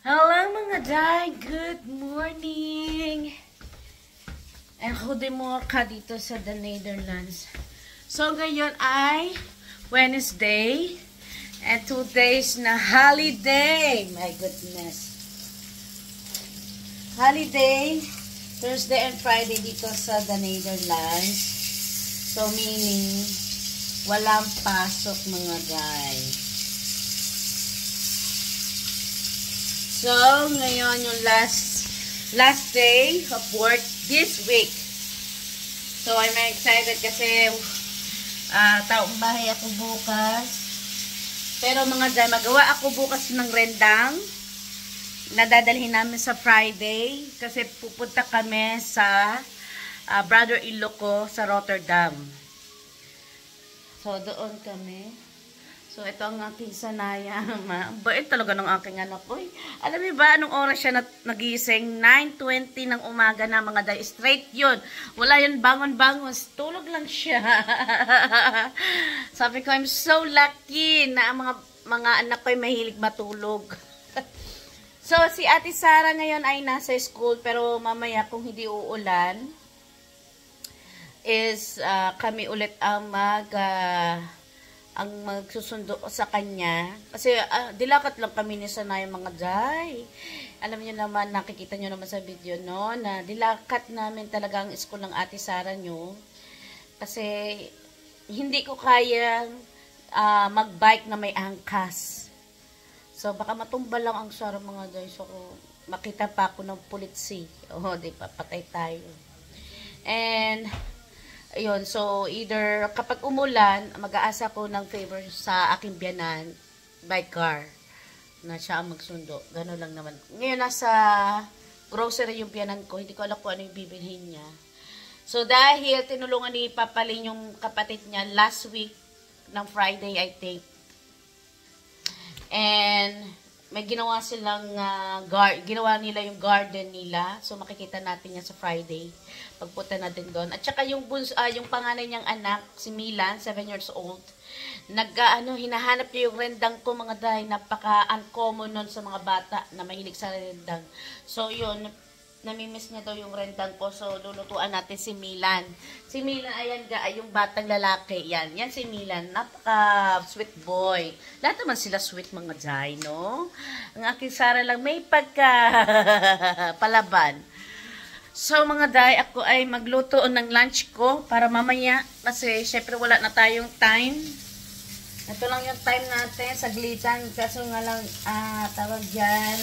Hello mga day! Good morning! And goedemorgen ka dito sa the Netherlands. So ngayon ay Wednesday and 2 days na holiday. My goodness. Holiday, Thursday and Friday dito sa the Netherlands. So meaning, walang pasok mga guys. So, ngayon yung last day of work this week. So, I'm excited kasi taong bahay ako bukas. Pero mga dyan, magawa ako bukas ng rendang na dadalhin namin sa Friday kasi pupunta kami sa brother-in-law ko sa Rotterdam. So, doon kami. So, ito ang aking sanaya. Bait talaga ng aking anak ko. Alam niyo ba, anong oras siya nagising? 9:20 ng umaga na mga day. Straight yun. Wala yun bangon-bangon. Tulog lang siya. Sabi ko, I'm so lucky na ang mga anak ko ay mahilig matulog. So, si Ate Sara ngayon ay nasa school. Pero mamaya kung hindi uulan, is kami ulit ang magsusundo sa kanya. Kasi dilakat lang kami ni Sanay mga day. Alam niyo naman, nakikita niyo naman sa video, no? Na dilakat namin talaga ang school ng Ate Sara nyo. Kasi hindi ko kaya magbike na may angkas. So baka matumba lang ang Sara mga day. So makita pa ako ng pulitsi. Oh, di pa, patay tayo. And ayun, so either kapag umulan, mag-aasa ko ng favor sa aking biyanan by car na siya ang magsundo. Gano'n lang naman. Ngayon nasa grocery yung biyanan ko, hindi ko alam kung ano yung bibilhin niya. So dahil tinulungan ni Papalin yung kapatid niya last week ng Friday, I think. And may ginawa silang ginawa nila yung garden nila. So makikita natin yan sa Friday. Pagpunta natin doon. At saka yung panganay niyang anak, si Milan, 7 years old, hinahanap niya yung rendang ko mga day. Napaka-uncommon nun sa mga bata na mahilig sa rendang. So yun, namimiss niya daw yung rendang ko. So lulutuan natin si Milan. Si Milan, ayan yung batang lalaki. Yan si Milan. Napaka-sweet boy. Lahat naman sila sweet mga day, no? Ang aking Sara lang may palaban. So mga day, ako ay magluto ng lunch ko para mamaya kasi syempre wala na tayong time. Ito lang yung time natin, saglitan. Kaso nga lang, tawag dyan.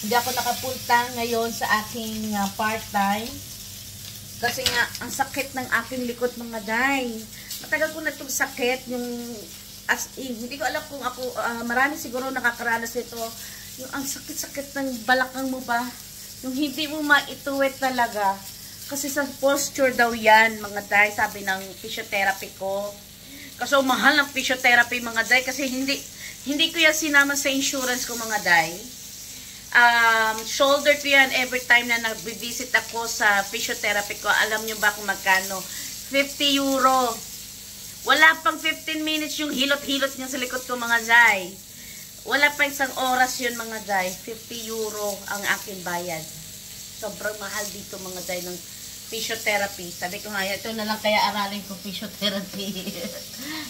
Hindi ako nakapunta ngayon sa aking part-time. Kasi nga, ang sakit ng aking likod mga day. Matagal ko na itong sakit. Yung, hindi ko alam kung ako, marami siguro nakakaranas nito. Yung ang sakit-sakit ng balakang mo ba? Yung hindi mo maituwid talaga. Kasi sa posture daw yan, mga day, sabi ng physiotherapy ko. Kasi mahal ng physiotherapy, mga day, kasi hindi ko yan sinama sa insurance ko, mga day. Shoulder ko yan every time na nag-visit ako sa physiotherapy ko. Alam nyo ba kung magkano? 50 euro. Wala pang 15 minutes yung hilot-hilot niya sa likod ko, mga day. Wala pa isang oras yun mga day. 50 euro ang aking bayad. Sobrang mahal dito mga day ng physiotherapy. Sabi ko nga, ito na lang kaya aralin ko physiotherapy.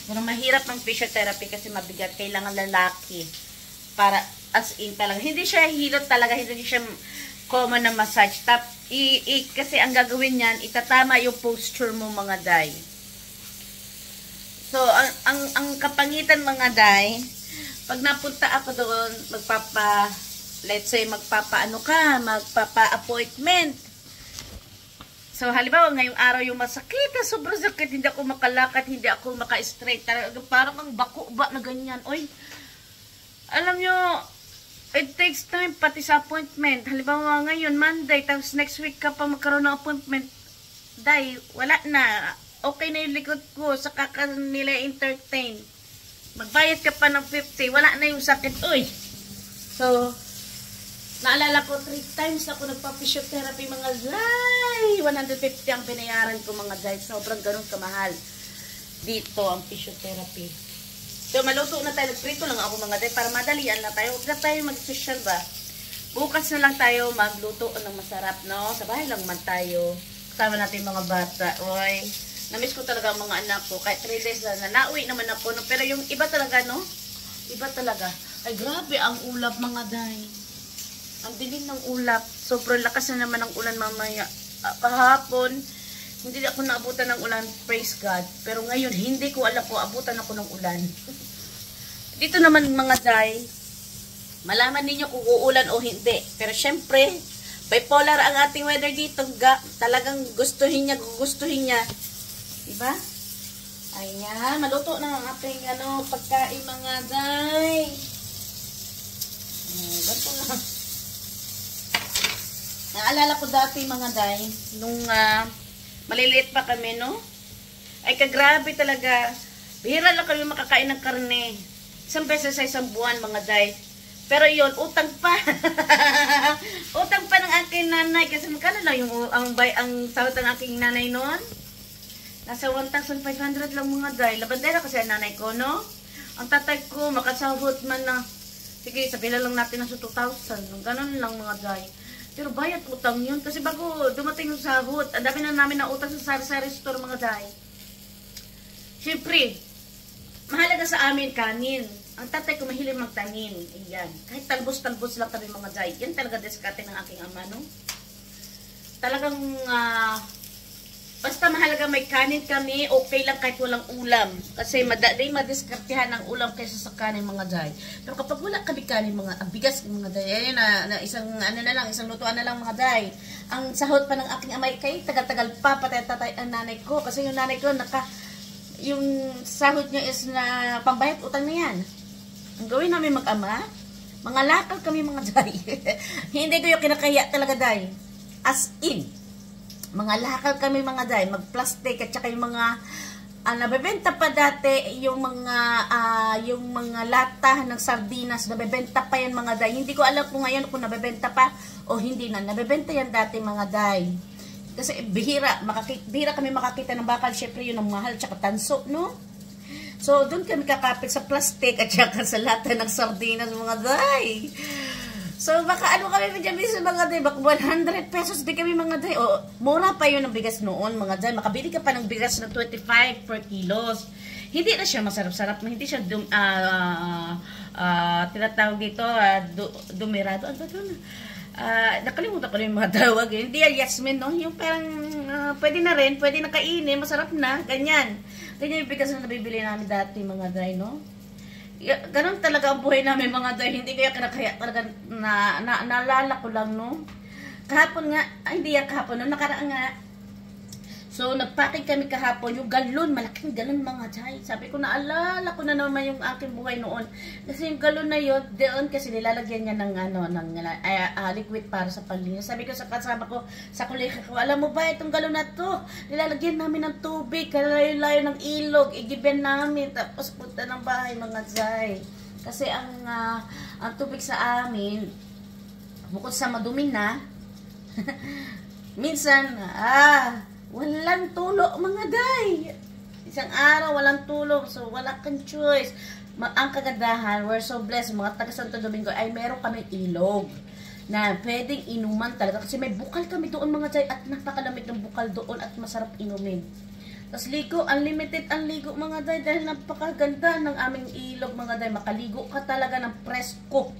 Pero mahirap ang physiotherapy kasi mabigat. Kailangan lalaki. Para as in talaga. Hindi siya hilot talaga. Hindi siya common na massage. Kasi ang gagawin niyan, itatama yung posture mo mga day. So, ang kapangitan mga day, pag napunta ako doon, let's say, magpapa-appointment. So, halimbawa, ngayong araw yung masakit, sobrang sakit, hindi ako makalakad, hindi ako maka-straight. Parang ang bako ba na ganyan. Oy, alam nyo, it takes time pati sa appointment. Halimbawa, ngayon, Monday, tapos next week ka pa magkaroon ng appointment. Dahil, wala na. Okay na yung likod ko, saka ka nila entertain. Magbayad ka pa ng 50, wala na yung sakit. Uy! So, naalala ko, 3 times ako nagpa-physiotherapy mga day. 150 ang binayaran ko mga day. Sobrang ganun kamahal. Dito ang physiotherapy. So, maluto na tayo. Nagprito lang ako mga day para madalian na tayo. Huwag na tayo mag-social ba? Bukas na lang tayo magluto ng masarap, no? Sa bahay lang man tayo. Kasama natin mga bata. Oy, namiss ko talaga ang mga anak ko. Kahit 3 days na nauwi naman ako. No? Pero yung iba talaga, no? Iba talaga. Ay, grabe ang ulap mga day. Ang dilim ng ulap. Sobrang lakas na naman ang ulan mamaya. Kahapon, hindi ako naabutan ng ulan, praise God. Pero ngayon, hindi ko alam kung abutan ako ng ulan. Dito naman mga day, malaman ninyo kung uulan o hindi. Pero syempre, bipolar ang ating weather dito. Talagang gustuhin niya. Diba? Ayan, maluto na ang ating pagkain mga day. Ganito na. Naalala ko dati mga day, nung maliliit pa kami, no? Ay, kagrabe talaga. Bihira lang kami makakain ng karne. Isang beses sa isang buwan, mga day. Pero yun, utang pa. Utang pa ng aking nanay. Kasi magkano lang ang sahod ng aking nanay noon? Nasa 1,500 lang mga day. Labandera kasi ang nanay ko, no? Ang tatay ko, makasahod man na, sige, sabihin lang natin na sa 2,000. Ganon lang mga day. Pero bayad utang yun. Kasi bago dumating yung sahod, ang dami na namin na utang sa sari-sari store mga day. Siyempre, mahalaga sa amin kanin. Ang tatay ko mahilig magtanim. Ayan. Kahit talbos-talbos lang kami mga day. Yan talaga diskarte ng aking ama, no? Talagang, basta mahalaga may kanin kami, okay lang kahit walang ulam. Kasi madiskartehan ng ulam kaysa sa kanin mga day. Pero kapag wala kami kanin, ang bigas mga day, ayan na isang isang lutuan na lang mga day. Ang sahod pa ng aking amay kay tagal-tagal pa patay ang nanay ko. Kasi yung nanay ko yung sahod niya is na pambayad utang na yan. Ang gawin namin mag-ama, mga lakal kami mga day. Hindi ko yung kinakaya talaga day. As in, mga lakal kami mga day, mag-plastic at saka yung mga nabebenta pa dati yung mga lata ng sardinas, nabebenta pa yan mga day. Hindi ko alam kung ngayon kung nabebenta pa o hindi na. Nabebenta yan dati mga day. Kasi bihira kami makakita ng bakal, syempre yun ang mahal tsaka tanso, no? So doon kami kakapit sa plastic at saka sa lata ng sardinas mga day. So, baka kami dyan sa mga day, baka 100 pesos di kami mga day. O, mura pa yun ang bigas noon mga day. Makabili ka pa ng bigas na 25 per kilos. Hindi na siya masarap-sarap. Hindi siya tinatawag dito, dumirado. Ano ba doon? Nakalimutan ko na yung mga tawag. Hindi yan, Yasmin, no? Yung parang, pwede na rin, pwede na kainin, masarap na, ganyan. Ganyan yung bigas na nabibili namin dati mga day, no? Ganun talaga ang buhay namin mga day. Hindi kaya kinakaya talaga naalala ko lang, no? Kahapon nga, hindi yan kahapon, no? Nakaraan nga. So, nagpacking kami kahapon, yung galon, malaking galon mga day. Sabi ko, naalala ko na naman yung aking buhay noon. Kasi yung galon na yun, doon kasi nilalagyan niya ng, liquid para sa panlinis. Sabi ko sa kasama ko, sa kuliha ko, alam mo ba, itong galon na to, nilalagyan namin ng tubig, kalayo-layo ng ilog, igiben namin, tapos punta ng bahay mga day. Kasi ang tubig sa amin, bukod sa madumi na, minsan, walang tulo mga day. Isang araw walang tulo. So wala kang choice. Ang kagandahan, we're so blessed mga taga Santo Domingo ay meron kami ilog na pwedeng inuman talaga. Kasi may bukal kami doon mga day at napakalamig ng bukal doon at masarap inumin. Tapos ligo, unlimited ang ligo mga day dahil napakaganda ng aming ilog mga day. Makaligo ka talaga ng presko.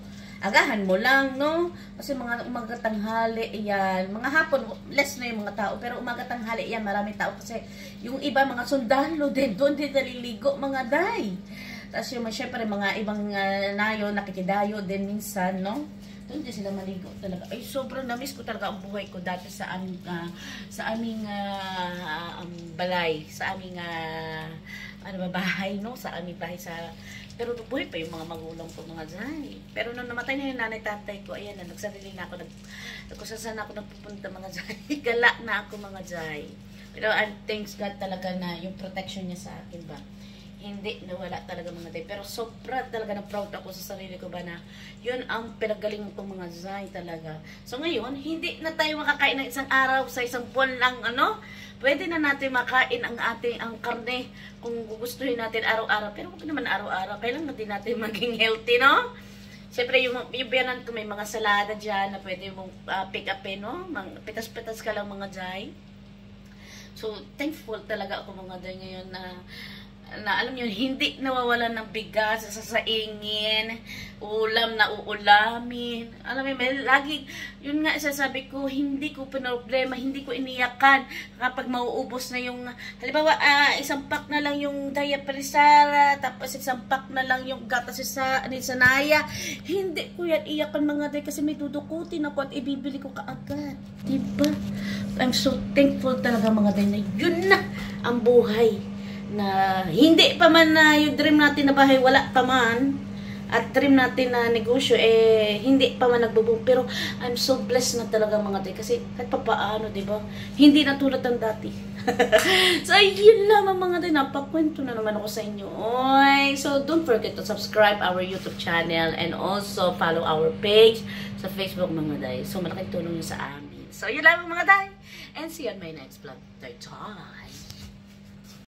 Agahan mo lang, no? Kasi mga umaga tanghali, yan. Mga hapon, less na yung mga tao. Pero umaga tanghali, yan, maraming tao. Kasi yung iba, mga sundalo din, doon din naliligo, mga day. Tapos yung, syempre, mga ibang nayo, nakikidayo din minsan, no? Doon din sila maligo talaga. Ay, sobrang na-miss ko talaga ang buhay ko dati sa aming balay. Sa aming, bahay, no? Sa aming bahay sa... Pero buhay pa yung mga magulang ko mga day. Pero nung namatay na yung nanay-tatay ko, ayan na, nagsarili na ako, saan ako nagpupunta mga day. Gala na ako mga day. Pero thanks God talaga na yung protection niya sa akin ba. Hindi nawala talaga mga day. Pero sobra talaga na proud ako sa sarili ko ba na yun ang pinagaling kong mga day talaga. So ngayon, hindi na tayo makakain ng isang araw sa isang buwan lang, pwede na natin makain ang karne kung gugustuhin natin araw-araw. Pero huwag naman araw-araw. Kailangan din natin maging healthy, no? Siyempre, yung biyanan ko may mga salada dyan na pwede mong pick upin, no? Pitas-pitas ka lang mga jay. So, thankful talaga ako mga jay ngayon na alam niyo, hindi nawawalan ng bigas, sasaingin, ulam na uulamin. Alam mo, lagi, yun nga sasabi ko, hindi ko problema, hindi ko iniyakan kapag mauubos na yung, halimbawa, isang pack na lang yung diaper ni Sarah, tapos isang pack na lang yung gatas ni Sanaya. Hindi ko yan iyakan mga day kasi may dudukutin ako at ibibili ko kaagad. Diba? I'm so thankful talaga mga day na yun na ang buhay. Na hindi pa man na yung dream natin na bahay wala pa man at dream natin na negosyo hindi pa man nagbo-boom, pero I'm so blessed na talaga mga day kasi kahit pa paano, diba, hindi na tulad ng dati. So yun lamang mga day, napakwento na naman ako sa inyo. Oy, so don't forget to subscribe our YouTube channel and also follow our page sa Facebook mga day. So malaking tulong yun sa amin. So yun lamang mga day, and see you on my next vlog. Bye.